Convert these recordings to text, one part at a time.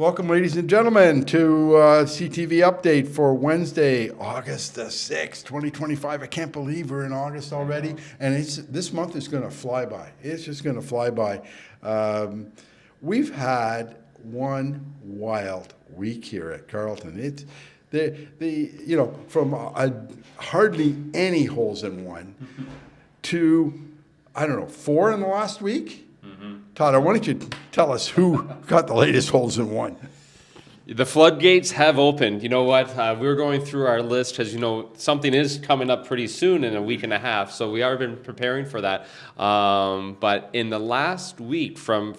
Welcome, ladies and gentlemen, to CTV Update for Wednesday, August the 6th, 2025. I can't believe we're in August already, and this month is going to fly by. It's just going to fly by. We've had one wild week here at Carleton. It's from hardly any holes in one to, I don't know, 4 in the last week. Todd, why don't you tell us who got the latest holes in one? The floodgates have opened. You know what? We were going through our list because, something is coming up pretty soon in a week and a half. So we have been preparing for that. But in the last week, from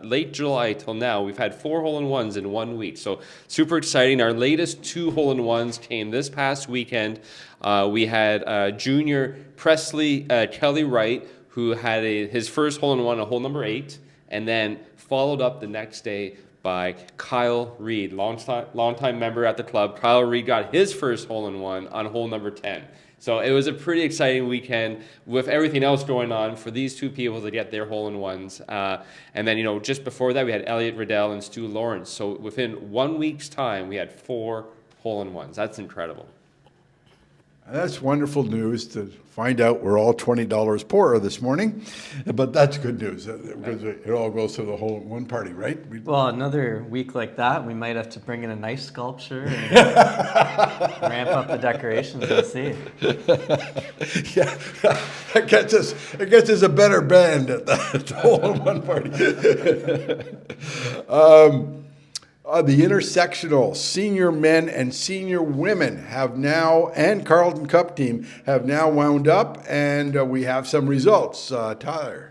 late July till now, we've had 4 hole-in-ones in 1 week. So super exciting. Our latest 2 hole-in-ones came this past weekend. We had junior Presley Kelly Wright, who had his first hole-in-one, a hole number 8, and then followed up the next day by Kyle Reed, longtime member at the club. Kyle Reed got his first hole-in-one on hole number 10. So it was a pretty exciting weekend with everything else going on for these 2 people to get their hole-in-ones. And then, just before that, we had Elliot Riddell and Stu Lawrence. So within 1 week's time, we had 4 hole-in-ones. That's incredible. That's wonderful news to find out we're all $20 poorer this morning, but that's good news because it all goes to the whole one party, right? Well, another week like that, we might have to bring in a nice sculpture and ramp up the decorations. We'll see. Yeah, it gets us a better band at the whole one party. The Intersectional senior men and senior women and Carleton Cup team have now wound up, and we have some results. Tyler.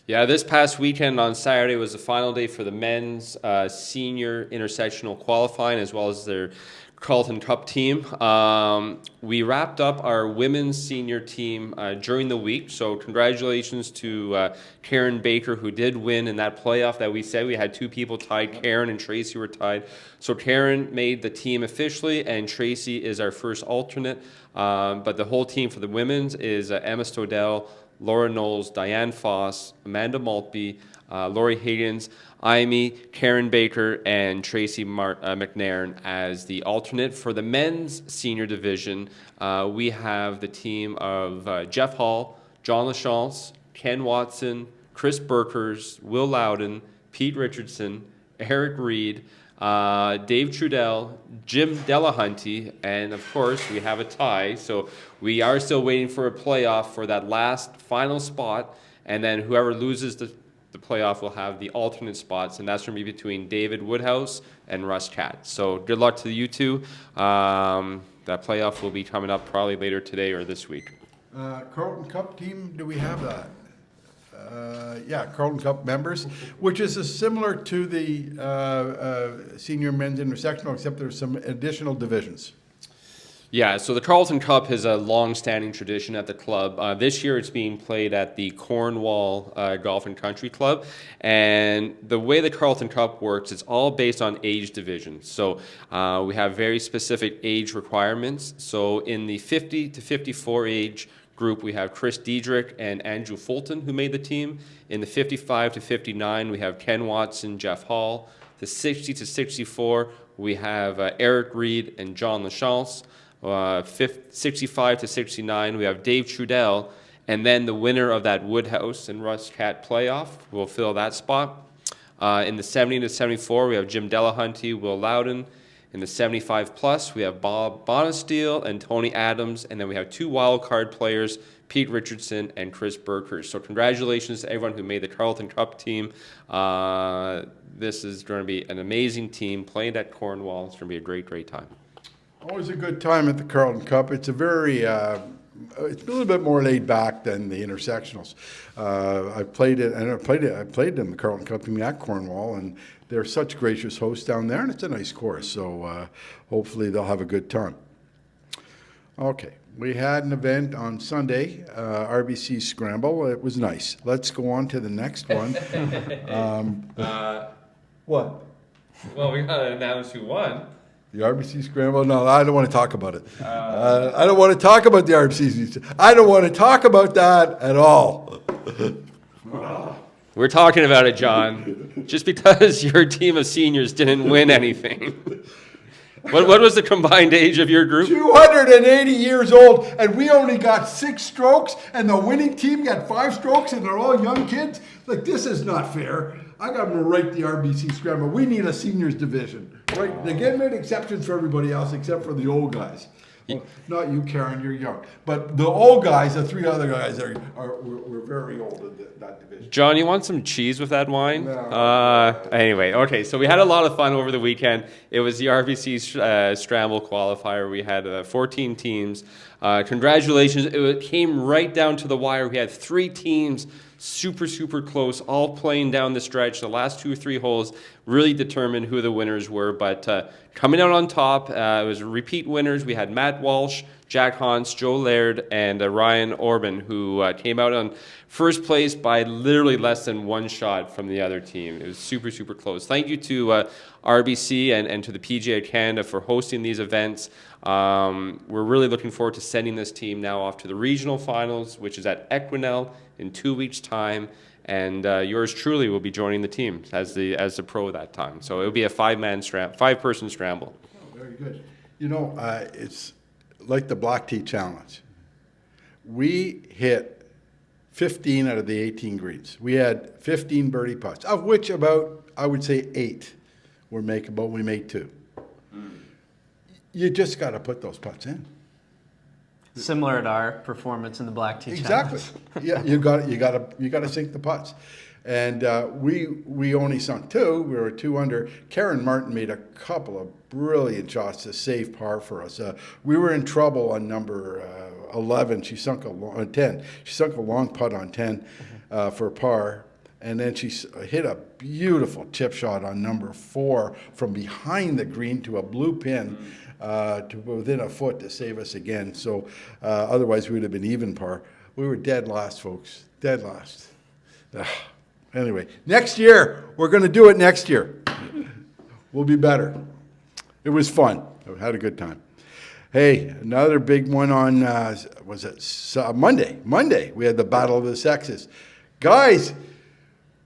Yeah, this past weekend on Saturday was the final day for the men's senior intersectional qualifying as well as their Carleton Cup team. We wrapped up our women's senior team during the week, so congratulations to Karen Baker, who did win in that playoff that we said. We had 2 people tied. Karen and Tracy were tied. So Karen made the team officially, and Tracy is our first alternate. But the whole team for the women's is Emma Stodell, Laura Knowles, Diane Foss, Amanda Maltby, Lori Higgins, Amy, Karen Baker, and Tracy McNairn as the alternate. For the men's senior division, we have the team of Jeff Hall, John LaChance, Ken Watson, Chris Burkers, Will Loudon, Pete Richardson, Eric Reed, Dave Trudell, Jim Delahunty, and of course we have a tie. So we are still waiting for a playoff for that last final spot, and then whoever loses the playoff will have the alternate spots, and that's going to be between David Woodhouse and Russ Katz. So good luck to you 2. That playoff will be coming up probably later today or this week. Carleton Cup team, do we have that? Carleton Cup members, which is similar to the senior men's intersectional, except there's some additional divisions. Yeah, so the Carleton Cup is a long-standing tradition at the club. This year it's being played at the Cornwall Golf and Country Club. And the way the Carleton Cup works, it's all based on age divisions. So we have very specific age requirements. So in the 50 to 54 age group, we have Chris Diedrich and Andrew Fulton, who made the team. In the 55 to 59, we have Ken Watson, Jeff Hall. The 60 to 64, we have Eric Reed and John LaChance. 65 to 69, we have Dave Trudell, and then the winner of that Woodhouse and Russ Cat playoff will fill that spot. In the 70 to 74, we have Jim Delahunty, Will Loudon. In the 75 plus, we have Bob Bonesteel and Tony Adams, and then we have 2 wild card players, Pete Richardson and Chris Burkers. So congratulations to everyone who made the Carleton Cup team. This is going to be an amazing team playing at Cornwall. It's going to be a great, great time. Always a good time at the Carleton Cup. It's a very, it's a little bit more laid back than the intersectionals. I played in the Carleton Cup team at Cornwall, and they're such gracious hosts down there, and it's a nice course. So hopefully they'll have a good time. Okay, we had an event on Sunday, RBC Scramble. It was nice. Let's go on to the next one. What? Well, we got to announce who won. The RBC Scramble? No, I don't want to talk about it. I don't want to talk about the RBC. I don't want to talk about that at all. We're talking about it, John. Just because your team of seniors didn't win anything. What was the combined age of your group? 280 years old, and we only got 6 strokes, and the winning team got 5 strokes, and they're all young kids. Like, this is not fair. I got to write the RBC Scramble. We need a seniors division. Right? They get made exceptions for everybody else except for the old guys. Well, not you, Karen, you're young. But the old guys, the 3 other guys, we're very old in that division. John, you want some cheese with that wine? No. Anyway, okay, so we had a lot of fun over the weekend. It was the RBC Scramble qualifier. We had 14 teams. Congratulations. It came right down to the wire. We had 3 teams super, super close, all playing down the stretch. The last 2 or 3 holes really determined who the winners were. But coming out on top, it was repeat winners. We had Matt Walsh, Jack Hans, Joe Laird, and Ryan Orban, who came out on first place by literally less than 1 shot from the other team. It was super, super close. Thank you to RBC and to the PGA Canada for hosting these events. We're really looking forward to sending this team now off to the regional finals, which is at Equinel in 2 weeks' time. And yours truly will be joining the team as the pro that time. So it'll be a 5-person scramble. Oh, very good. You know, it's like the Black Tee Challenge. We hit 15 out of the 18 greens. We had 15 birdie putts, of which about, I would say, 8 were makeable. We made 2. You just got to put those putts in. Similar to our performance in the Black Tee Exactly. Challenge. Yeah, you got to sink the putts, and we only sunk 2. We were 2 under. Karen Martin made a couple of brilliant shots to save par for us. We were in trouble on number 11. She sunk 10. She sunk a long putt on 10 for par. And then she hit a beautiful chip shot on number 4 from behind the green to a blue pin to within a foot to save us again. So otherwise we would have been even par. We were dead last, folks. Dead last. Anyway, next year, we're going to do it next year. We'll be better. It was fun. I had a good time. Hey, another big one on, was it Monday? Monday, we had the Battle of the Sexes. Guys,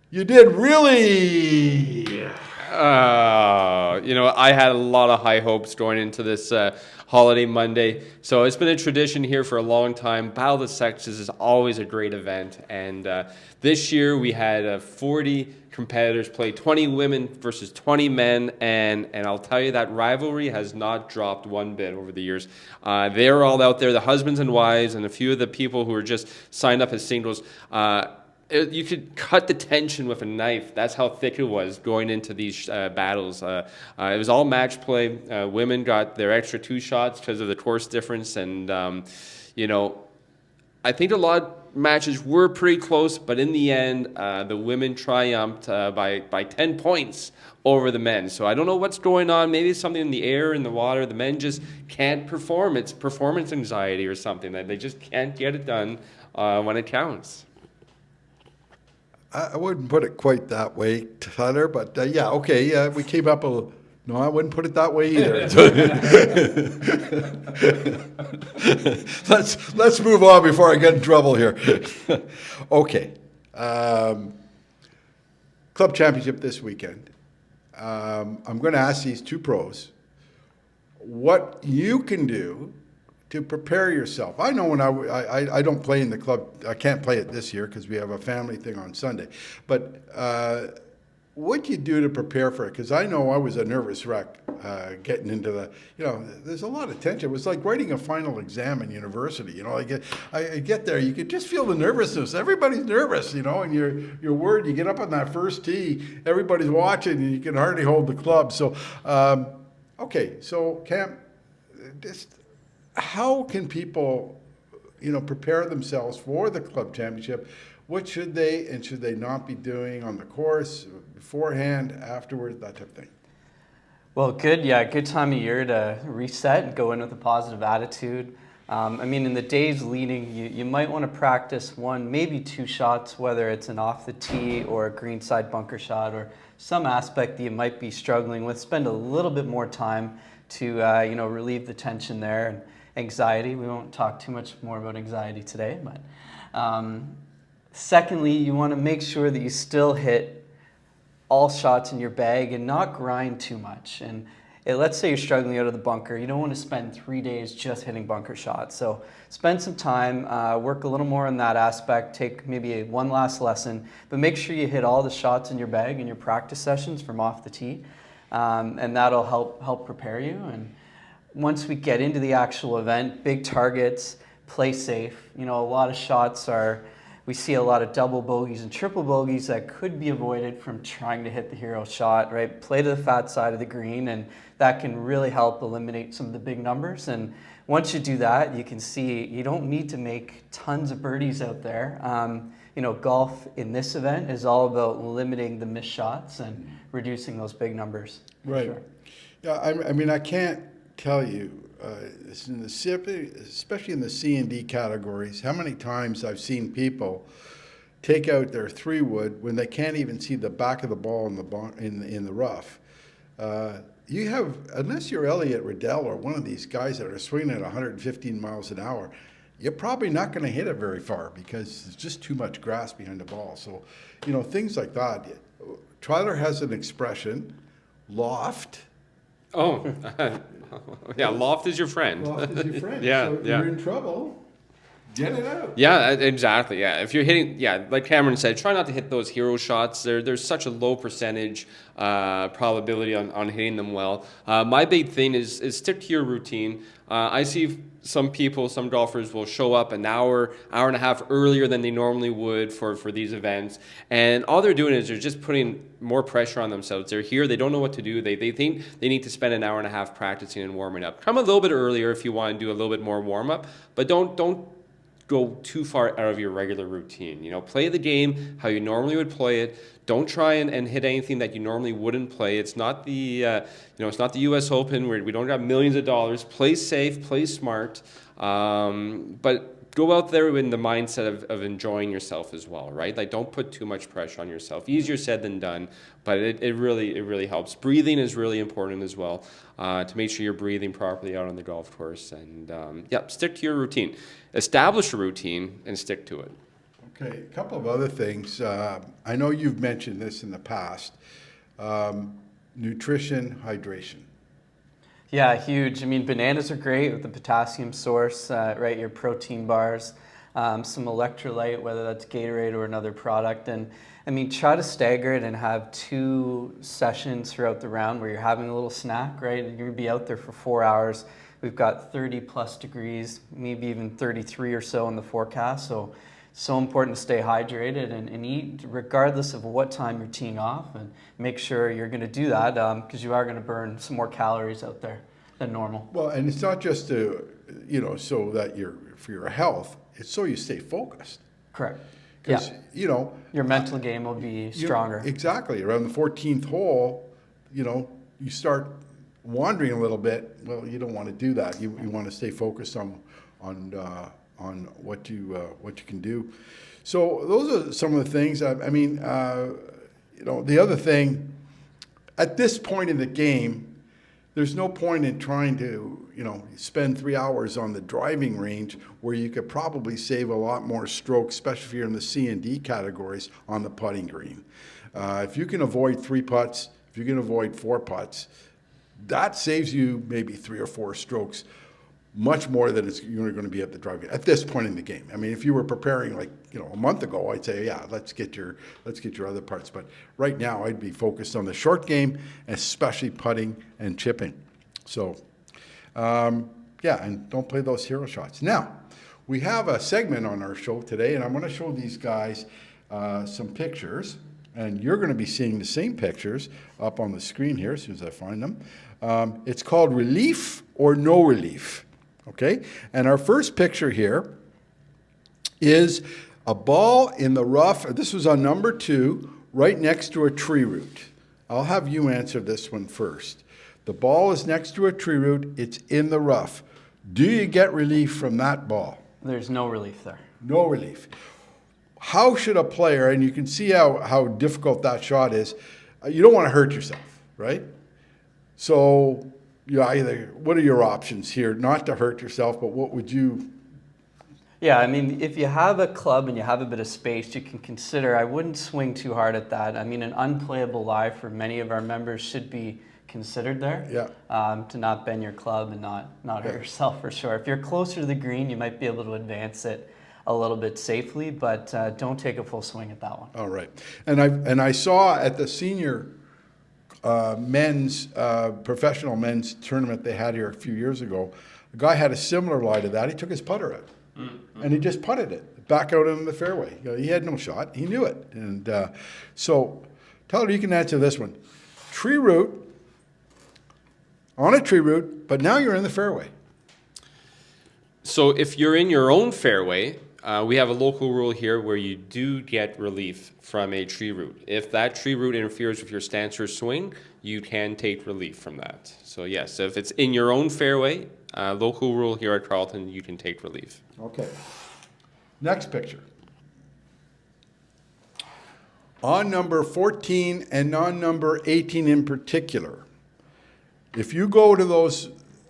you did really... I had a lot of high hopes going into this holiday Monday. So it's been a tradition here for a long time. Battle of the Sexes is always a great event. And this year we had 40 competitors play, 20 women versus 20 men. And I'll tell you that rivalry has not dropped one bit over the years. They're all out there, the husbands and wives, and a few of the people who are just signed up as singles. You could cut the tension with a knife. That's how thick it was going into these battles. It was all match play. Women got their extra 2 shots because of the course difference. And, I think a lot of matches were pretty close, but in the end, the women triumphed by 10 points over the men. So I don't know what's going on. Maybe it's something in the air, in the water. The men just can't perform. It's performance anxiety or something. They just can't get it done when it counts. I wouldn't put it quite that way, Tyler, but yeah, okay, yeah, we came up a little. No, I wouldn't put it that way either. let's move on before I get in trouble here. Okay, club championship this weekend. I'm going to ask these 2 pros what you can do to prepare yourself. I know when I don't play in the club, I can't play it this year because we have a family thing on Sunday. But what do you do to prepare for it? Because I know I was a nervous wreck getting into the, there's a lot of tension. It was like writing a final exam in university. I get there, you could just feel the nervousness. Everybody's nervous, and you're worried. You get up on that first tee, everybody's watching, and you can hardly hold the club. So, okay, so Cam, just... how can people, prepare themselves for the club championship? What should they and should they not be doing on the course, beforehand, afterwards, that type of thing? Well, good time of year to reset and go in with a positive attitude. In the days leading, you might want to practice 1, maybe 2 shots, whether it's an off the tee or a greenside bunker shot or some aspect that you might be struggling with. Spend a little bit more time to, relieve the tension there and anxiety. We won't talk too much more about anxiety today, but Secondly, you want to make sure that you still hit all shots in your bag and not grind too much. And let's say you're struggling out of the bunker. You don't want to spend 3 days just hitting bunker shots. So spend some time, work a little more on that aspect, take maybe one last lesson, but make sure you hit all the shots in your bag in your practice sessions from off the tee. And that'll help prepare you. And once we get into the actual event, big targets, play safe. You know, a lot of shots we see a lot of double bogeys and triple bogeys that could be avoided from trying to hit the hero shot, right? Play to the fat side of the green, and that can really help eliminate some of the big numbers. And once you do that, you can see you don't need to make tons of birdies out there. You know, golf in this event is all about limiting the missed shots and reducing those big numbers. Right. Sure. Yeah, I mean, I can't tell you, especially in the C and D categories, how many times I've seen people take out their 3-wood when they can't even see the back of the ball in the rough. You have, unless you're Elliott Riddell or one of these guys that are swinging at 115 miles an hour, you're probably not going to hit it very far because there's just too much grass behind the ball. So, you know, things like that. Tyler has an expression, loft. Oh, yeah, loft is your friend. Loft is your friend. Yeah, so yeah. You're in trouble. Get it out. Yeah, exactly. Yeah, if you're hitting, like Cameron said, try not to hit those hero shots. There's such a low percentage probability on hitting them well. My big thing is stick to your routine. I see some golfers will show up an hour and a half earlier than they normally would for these events, and all they're doing is they're just putting more pressure on themselves. They're here, they don't know what to do. They think they need to spend an hour and a half practicing and warming up. Come a little bit earlier if you want to do a little bit more warm up, but don't go too far out of your regular routine. You know, play the game how you normally would play it. Don't try and hit anything that you normally wouldn't play. It's not the it's not the U.S. Open where we don't have millions of dollars. Play safe, play smart, but go out there in the mindset of enjoying yourself as well, right? Like, don't put too much pressure on yourself. Easier said than done, but it really helps. Breathing is really important as well, to make sure you're breathing properly out on the golf course. And stick to your routine. Establish a routine and stick to it. Okay, a couple of other things. I know you've mentioned this in the past. Nutrition, hydration. Yeah, huge. I mean, bananas are great with the potassium source, right? Your protein bars, some electrolyte, whether that's Gatorade or another product. And I mean, try to stagger it and have 2 sessions throughout the round where you're having a little snack, right? You're going to be out there for 4 hours. We've got 30 plus degrees, maybe even 33 or so in the forecast. So important to stay hydrated and eat regardless of what time you're teeing off, and make sure you're going to do that because you are going to burn some more calories out there than normal. Well, and it's not just so that for your health, it's so you stay focused. Correct. Because, Yeah. Your mental game will be stronger. Exactly. Around the 14th hole, you start wandering a little bit. Well, you don't want to do that. You want to stay focused on what you can do. So those are some of the things. I mean, the other thing, at this point in the game, there's no point in trying to, spend 3 hours on the driving range where you could probably save a lot more strokes, especially if you're in the C and D categories on the putting green. If you can avoid 3 putts, if you can avoid 4 putts, that saves you maybe 3 or 4 strokes, much more than you're going to be at the driving at this point in the game. I mean, if you were preparing a month ago, I'd say, yeah, let's get your other parts. But right now, I'd be focused on the short game, especially putting and chipping. So, and don't play those hero shots. Now, we have a segment on our show today, and I'm going to show these guys some pictures. And you're going to be seeing the same pictures up on the screen here as soon as I find them. It's called Relief or No Relief. Okay? And our first picture here is a ball in the rough. This was on number 2, right next to a tree root. I'll have you answer this one first. The ball is next to a tree root. It's in the rough. Do you get relief from that ball? There's no relief there. No relief. How should a player, and you can see how difficult that shot is, you don't want to hurt yourself, right? So what are your options here? Not to hurt yourself, but what would you Yeah, I mean, if you have a club and you have a bit of space, you can consider, I wouldn't swing too hard at that. I mean, an unplayable lie for many of our members should be considered there. Yeah. To not bend your club and not hurt yourself for sure. If you're closer to the green, you might be able to advance it a little bit safely, but don't take a full swing at that one. All right. And I saw at the senior men's, professional men's tournament they had here a few years ago, a guy had a similar lie to that. He took his putter out. And he just putted it back out in the fairway. You know, he had no shot. He knew it. And so, Tyler, you can answer this one. Tree root, on a tree root, but now you're in the fairway. So if you're in your own fairway, we have a local rule here where you do get relief from a tree root. If that tree root interferes with your stance or swing, you can take relief from that. So yes, if it's in your own fairway, local rule here at Carleton, you can take relief. Okay. Next picture. On number 14 and on number 18 in particular, if you go to those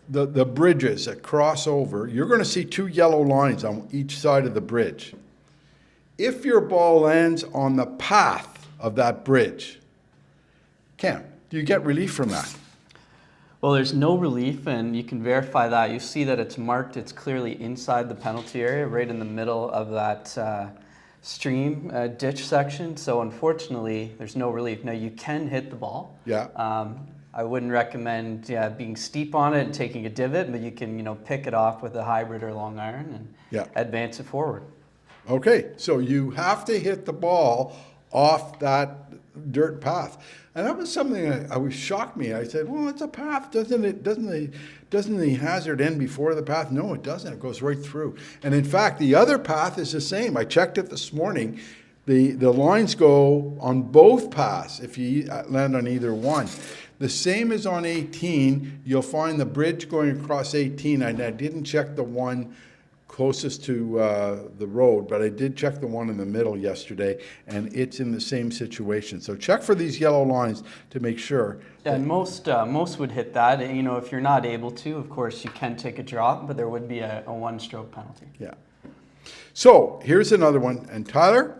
the bridges that cross over, you're going to see two yellow lines on each side of the bridge. If your ball lands on the path of that bridge, Cam, do you get relief from that? Well, there's no relief, and you can verify that. You see that it's marked, it's clearly inside the penalty area, right in the middle of that stream ditch section. So unfortunately, there's no relief. Now, you can hit the ball. Yeah. I wouldn't recommend being steep on it and taking a divot, but you can, pick it off with a hybrid or long iron and advance it forward. Okay, so you have to hit the ball off that dirt path. And that was something that was shocked me. I said, well, it's a path. Doesn't the hazard end before the path? No, it doesn't. It goes right through. And in fact, the other path is the same. I checked it this morning. The lines go on both paths if you land on either one. The same as on 18, you'll find the bridge going across 18. And I didn't check the one closest to the road, but I did check the one in the middle yesterday, and it's in the same situation. So check for these yellow lines to make sure. Yeah, and most would hit that. If you're not able to, of course, you can take a drop, but there would be a one-stroke penalty. Yeah. So here's another one, and Tyler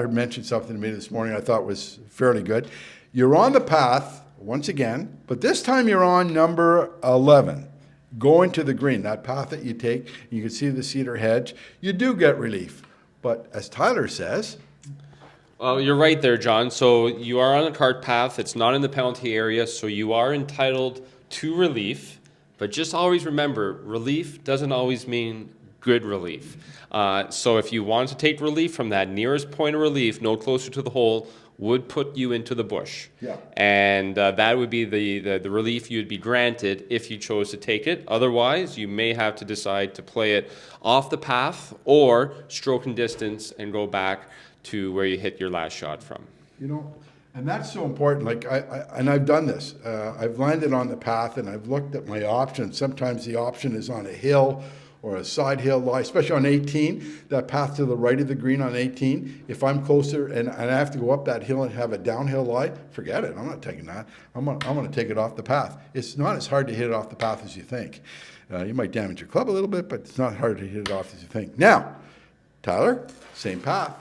mentioned something to me this morning I thought was fairly good. You're on the path once again, but this time you're on number 11. Going to the green, that path that you take, you can see the cedar hedge, you do get relief. But as Tyler says... Well, you're right there, John. So you are on a cart path. It's not in the penalty area, so you are entitled to relief. But just always remember, relief doesn't always mean good relief. So if you want to take relief from that, nearest point of relief, no closer to the hole, would put you into the bush. Yeah. And that would be the relief you'd be granted if you chose to take it. Otherwise, you may have to decide to play it off the path or stroke in distance and go back to where you hit your last shot from. And that's so important. Like I've done this. I've landed on the path and I've looked at my options. Sometimes the option is on a hill or a side hill lie, especially on 18, that path to the right of the green on 18. If I'm closer and I have to go up that hill and have a downhill lie, forget it. I'm not taking that. I'm going to take it off the path. It's not as hard to hit it off the path as you think. You might damage your club a little bit, but it's not hard to hit it off as you think. Now, Tyler, same path.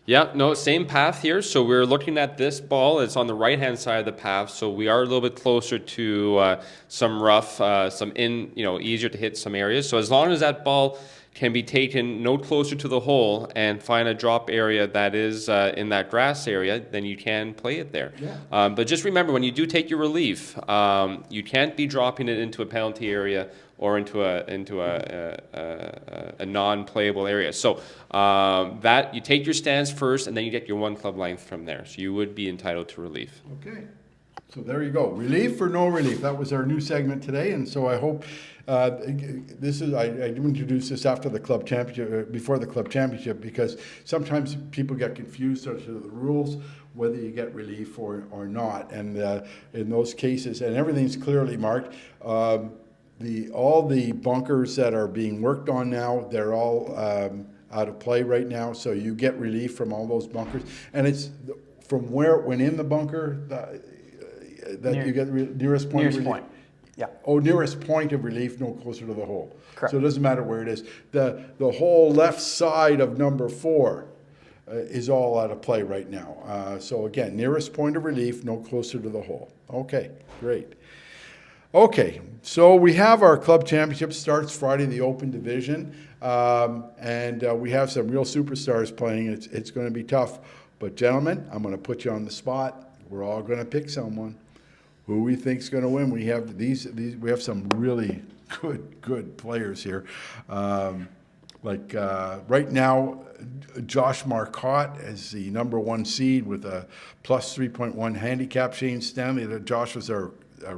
Yeah, no, same path here. So we're looking at this ball. It's on the right-hand side of the path, so we are a little bit closer to some rough, easier to hit some areas. So as long as that ball can be taken no closer to the hole and find a drop area that is in that grass area, then you can play it there. Yeah. But just remember, when you do take your relief, you can't be dropping it into a penalty area or into a non-playable area. So that you take your stance first, and then you get your one club length from there. So you would be entitled to relief. Okay. So there you go. Relief or no relief. That was our new segment today, and so I hope I introduced this after the club championship, before the club championship, because sometimes people get confused as to the rules, whether you get relief or not, and in those cases, and everything's clearly marked. All the bunkers that are being worked on now, they're all out of play right now, so you get relief from all those bunkers, and it's from when in the bunker that you get nearest point. Nearest point. Yeah. Oh, nearest point of relief, no closer to the hole. Correct. So it doesn't matter where it is. The whole left side of number 4 is all out of play right now. So again, nearest point of relief, no closer to the hole. Okay, great. Okay, so we have our club championship starts Friday, the Open Division, and we have some real superstars playing. It's going to be tough, but gentlemen, I'm going to put you on the spot. We're all going to pick someone. Who we think's going to win? We have these. We have some really good players here. Right now, Josh Marcotte is the number 1 seed with a plus 3.1 handicap. Shane Stanley, Josh was our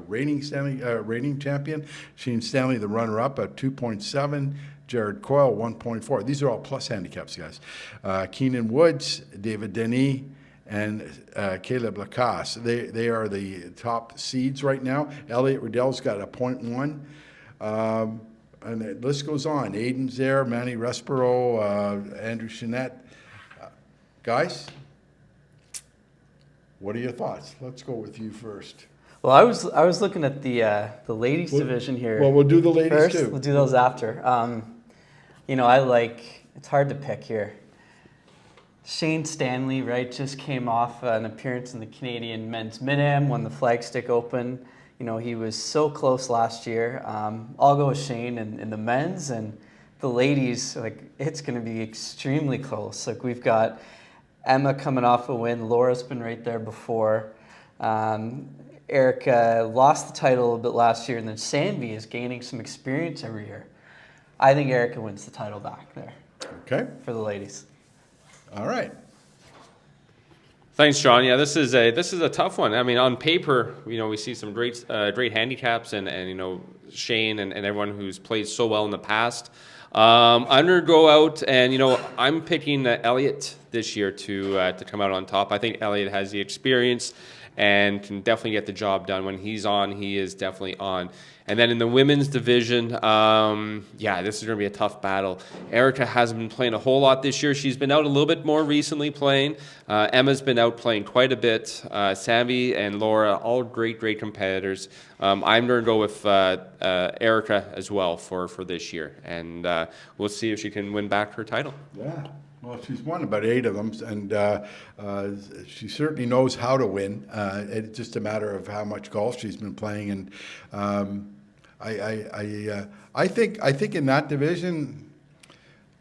reigning champion. Shane Stanley, the runner-up, at 2.7. Jared Coyle, 1.4. These are all plus handicaps, guys. Keenan Woods, David Denis, and Caleb Lacasse. They are the top seeds right now. Elliot Riddell's got a 0.1. And the list goes on. Aiden's there, Manny Respiro, Andrew Chenette. Guys, what are your thoughts? Let's go with you first. Well, I was looking at the ladies division here. Well, we'll do the ladies first. too. We'll do those after. It's hard to pick here. Shane Stanley, right, just came off an appearance in the Canadian Men's Mid-Am, won the Flagstick Open. He was so close last year. I'll go with Shane in the men's, and the ladies, it's going to be extremely close. We've got Emma coming off a win. Laura's been right there before. Erica lost the title a little bit last year, and then Sanvi is gaining some experience every year. I think Erica wins the title back there. Okay. For the ladies. All right. Thanks, John. Yeah, this is a tough one. I mean, on paper, we see some great handicaps, and Shane and everyone who's played so well in the past. I'm gonna go out, and I'm picking Elliot this year to come out on top. I think Elliot has the experience and can definitely get the job done. When he's on, he is definitely on. And then in the women's division, this is going to be a tough battle. Erica hasn't been playing a whole lot this year. She's been out a little bit more recently playing. Emma's been out playing quite a bit. Sammy and Laura, all great competitors. I'm going to go with Erica as well for this year. And we'll see if she can win back her title. Yeah. Well, she's won about 8 of them, and she certainly knows how to win. It's just a matter of how much golf she's been playing, and I think in that division,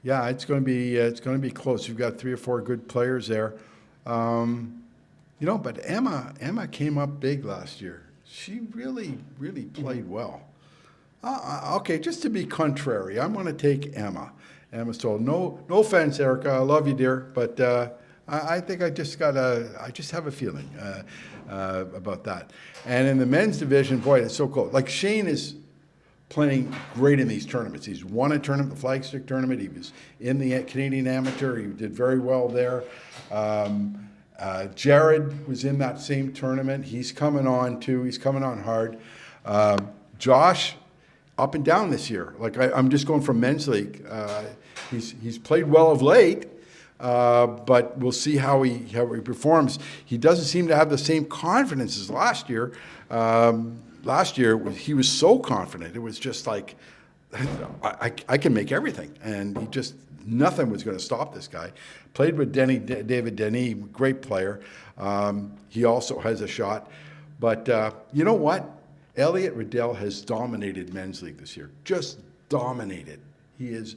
it's going to be close. You've got 3 or 4 good players there, But Emma came up big last year. She really played well. Okay, just to be contrary, I'm going to take Emma. Emma's told, no offense, Erica, I love you, dear, but I think I just have a feeling about that. And in the men's division, boy, it's so cool. Shane is playing great in these tournaments. He's won a tournament, the Flagstick tournament. He was in the Canadian Amateur. He did very well there. Jared was in that same tournament. He's coming on too. He's coming on hard. Josh, up and down this year. I'm just going from men's league. He's played well of late, but we'll see how he performs. He doesn't seem to have the same confidence as last year. Last year he was so confident. It was just like I can make everything, and nothing was going to stop this guy. Played with David Denis, great player. He also has a shot, but you know what? Elliot Riddell has dominated men's league this year. Just dominated. He is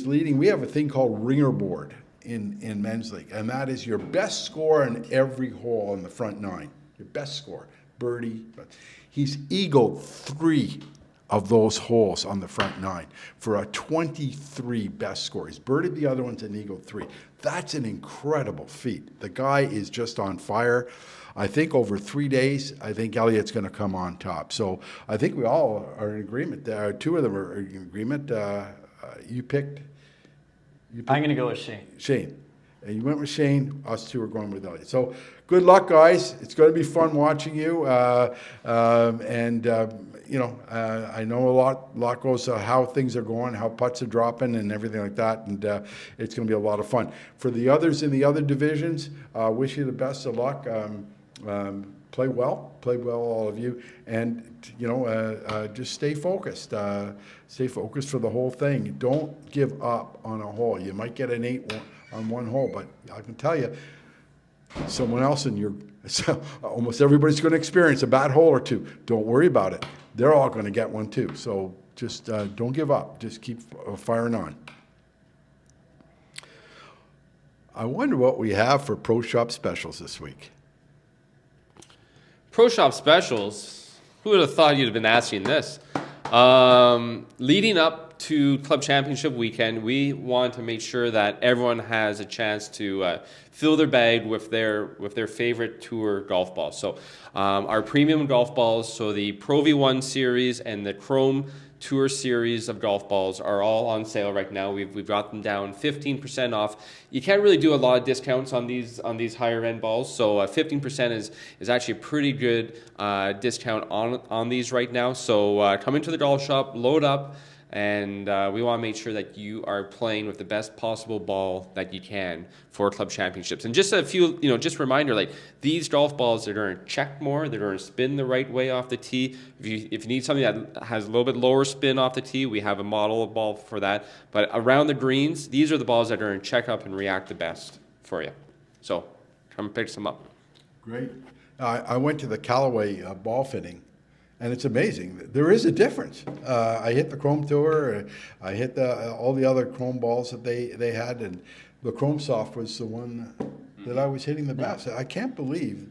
leading. We have a thing called ringer board in men's league, and that is your best score in every hole in the front 9. Your best score, birdie. He's eagled 3 of those holes on the front 9 for a 23 best score. He's birdied the other ones and eagled 3. That's an incredible feat. The guy is just on fire. I think over 3 days, I think Elliot's going to come on top. So I think we all are in agreement. 2 of them are in agreement. You picked. I'm going to go with Shane. Shane. And you went with Shane. Us 2 are going with Elliot. So good luck, guys. It's going to be fun watching you. I know a lot goes to how things are going, how putts are dropping, and everything like that. And it's going to be a lot of fun. For the others in the other divisions, wish you the best of luck. play well, all of you, and just stay focused. Stay focused for the whole thing. Don't give up on a hole. You might get an 8 on one hole, but I can tell you, someone else in your, almost everybody's going to experience a bad hole or two. Don't worry about it. They're all going to get one too. So just don't give up. Just keep firing on. I wonder what we have for Pro Shop specials this week. Pro Shop specials. Who would have thought you'd have been asking this? Leading up to Club Championship weekend, we want to make sure that everyone has a chance to fill their bag with their favorite tour golf balls. So our premium golf balls, so the Pro V1 series and the Chrome Tour series of golf balls are all on sale right now. We've got them down 15% off. You can't really do a lot of discounts on these higher end balls, so 15% is actually a pretty good discount on these right now. So come into the golf shop, load up, and we want to make sure that you are playing with the best possible ball that you can for Club Championships. And just a few, just a reminder, like these golf balls, they're going to check more, they're going to spin the right way off the tee. If you need something that has a little bit lower spin off the tee, we have a model of ball for that. But around the greens, these are the balls that are going to check up and react the best for you. So come pick some up. Great. I went to the Callaway ball fitting. And it's amazing. There is a difference. I hit the Chrome Tour. I hit all the other Chrome balls that they had, and the Chrome Soft was the one that I was hitting the best. I can't believe,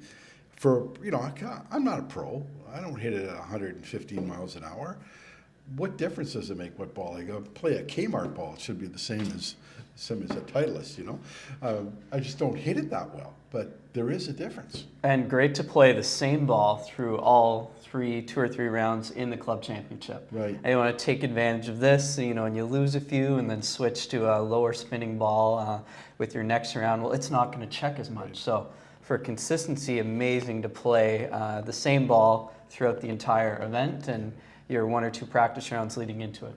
I'm not a pro. I don't hit it at 115 miles an hour. What difference does it make what ball I go play? A Kmart ball, it should be the same as a Titleist. I just don't hit it that well. But there is a difference. And great to play the same ball through all 2 or 3 rounds in the Club Championship. Right. And you want to take advantage of this, and you lose a few and then switch to a lower spinning ball with your next round. Well, it's not going to check as much. Right. So for consistency, amazing to play the same ball throughout the entire event and your 1 or 2 practice rounds leading into it.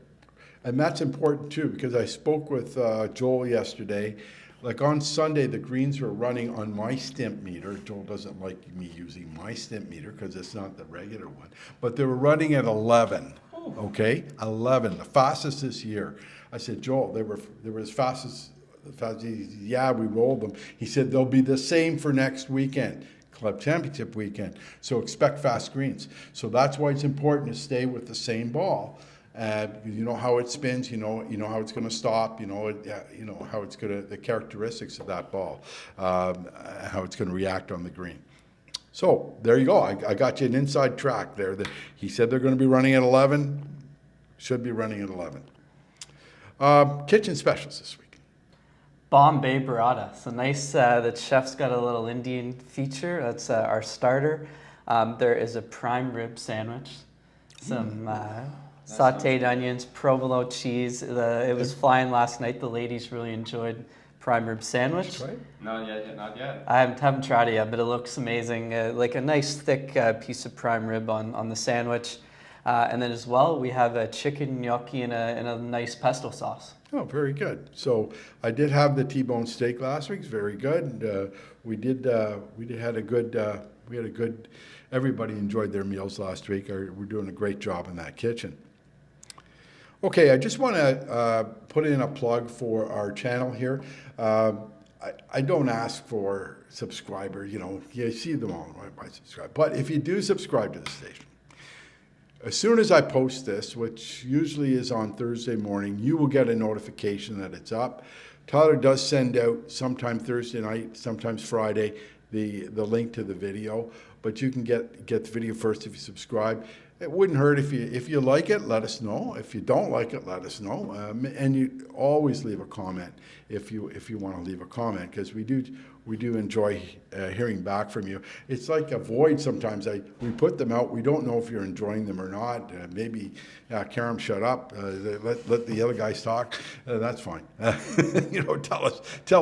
And that's important too, because I spoke with Joel yesterday. Like on Sunday, the greens were running on my stimp meter. Joel doesn't like me using my stimp meter because it's not the regular one. But they were running at 11, okay? 11, the fastest this year. I said, Joel, they were as fast as yeah, we rolled them. He said, they'll be the same for next weekend, Club Championship weekend. So expect fast greens. So that's why it's important to stay with the same ball. You know how it spins, you know how it's going to stop, how it's going to, the characteristics of that ball, how it's going to react on the green. So there you go. I got you an inside track there. He said they're going to be running at 11. Should be running at 11. Kitchen specials this week. Bombay burrata. So nice that chef's got a little Indian feature. That's our starter. There is a prime rib sandwich. Some sauteed onions, provolone cheese. It was flying last night. The ladies really enjoyed prime rib sandwich. Right? Not yet. I haven't tried it yet, but it looks amazing. Like a nice thick piece of prime rib on the sandwich. And then as well, we have a chicken gnocchi in a nice pesto sauce. Oh, very good. So I did have the T-bone steak last week. It's very good. We had a good. Everybody enjoyed their meals last week. We're doing a great job in that kitchen. Okay, I just want to put in a plug for our channel here. I don't ask for subscribers. You see them all. I subscribe. But if you do subscribe to the station, as soon as I post this, which usually is on Thursday morning, you will get a notification that it's up. Tyler does send out sometime Thursday night, sometimes Friday, the link to the video, but you can get the video first if you subscribe. It wouldn't hurt if you like it, let us know. If you don't like it, let us know. And you always leave a comment if you want to leave a comment, because we do enjoy hearing back from you. It's like a void sometimes. We put them out. We don't know if you're enjoying them or not. Maybe Karam, shut up. Let the other guys talk. That's fine. Tell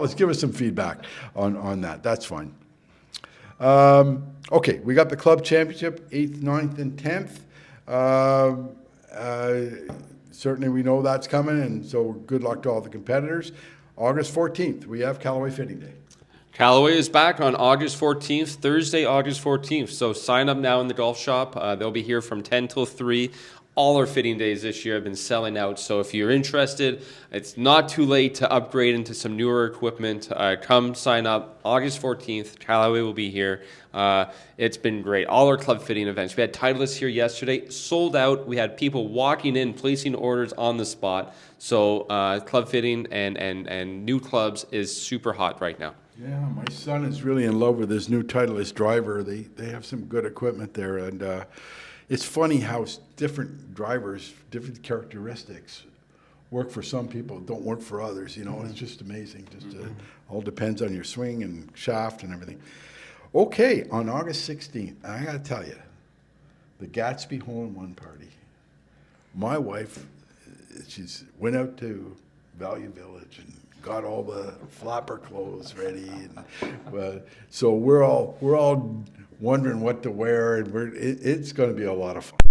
us. Give us some feedback on that. That's fine. Okay, we got the Club Championship, 8th, 9th, and 10th. Certainly we know that's coming, and so good luck to all the competitors. August 14th, we have Callaway Fitting Day. Callaway is back on August 14th, Thursday, August 14th. So sign up now in the golf shop. They'll be here from 10 till 3. All our fitting days this year have been selling out. So if you're interested, it's not too late to upgrade into some newer equipment. Come sign up August 14th. Callaway will be here. It's been great. All our club fitting events. We had Titleists here yesterday, sold out. We had people walking in, placing orders on the spot. So club fitting and new clubs is super hot right now. Yeah, my son is really in love with this new Titleist driver. They have some good equipment there, and it's funny how different drivers, different characteristics work for some people, don't work for others. You know, it's just amazing. Just all depends on your swing and shaft and everything. Okay, on August 16th, I got to tell you, the Gatsby Hole in One party. My wife, she's went out to Value Village and got all the flapper clothes ready, and so we're all wondering what to wear, and it's going to be a lot of fun.